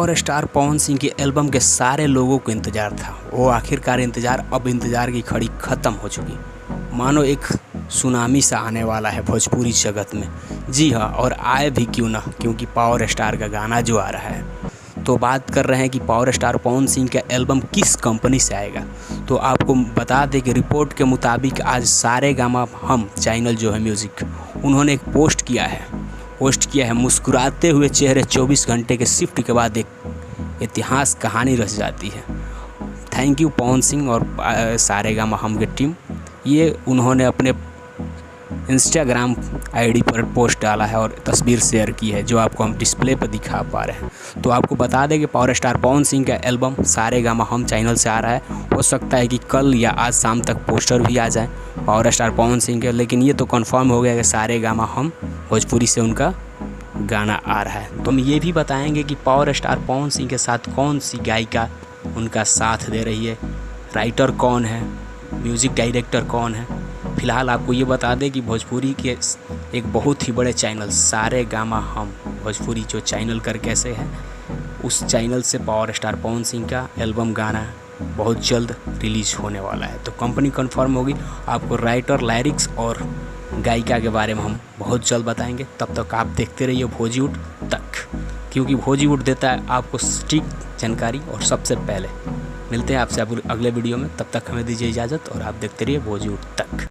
Power star Pawan Singh के album के सारे लोगों को इंतज़ार था। वो आखिरकार अब इंतज़ार की घड़ी ख़त्म हो चुकी। मानो एक सुनामी सा आने वाला है भोजपुरी जगत में। जी हाँ, और आए भी क्यों ना, क्योंकि पावर स्टार का गाना जो आ रहा है। तो बात कर रहे हैं कि पावर स्टार पवन सिंह का एल्बम किस कंपनी से आएगा। तो आपको बता दें कि रिपोर्ट के मुताबिक आज सारेगामा हम चैनल जो है म्यूज़िक, उन्होंने एक पोस्ट किया है मुस्कुराते हुए चेहरे 24 घंटे के शिफ्ट के बाद एक इतिहास कहानी रच जाती है। थैंक यू पवन सिंह और सारेगामा हम की टीम। ये उन्होंने अपने इंस्टाग्राम आईडी पर पोस्ट डाला है और तस्वीर शेयर की है, जो आपको हम डिस्प्ले पर दिखा पा रहे हैं। तो आपको बता दें कि पावर स्टार पवन सिंह का एल्बम सारेगामा हम चैनल से आ रहा है। हो सकता है कि कल या आज शाम तक पोस्टर भी आ जाए पावर स्टार पवन सिंह के, लेकिन ये तो कंफर्म हो गया कि सारेगामा हम भोजपुरी से उनका गाना आ रहा है। तो हम ये भी बताएंगे कि पावर स्टार पवन सिंह के साथ कौन सी गायिका उनका साथ दे रही है, राइटर कौन है, म्यूज़िक डायरेक्टर कौन है। फिलहाल आपको ये बता दें कि भोजपुरी के एक बहुत ही बड़े चैनल सारेगामा हम भोजपुरी जो चैनल कर कैसे है, उस चैनल से पावर स्टार पवन सिंह का एल्बम गाना बहुत जल्द रिलीज होने वाला है। तो कंपनी कंफर्म होगी। आपको राइटर, लिरिक्स और गायिका के बारे में हम बहुत जल्द बताएंगे। तब तक आप देखते रहिए भोजीवुड तक, क्योंकि भोजीवुड देता है आपको सटीक जानकारी और सबसे पहले। मिलते हैं आपसे अगले वीडियो में, तब तक हमें दीजिए इजाज़त और आप देखते रहिए भोजीवुड तक।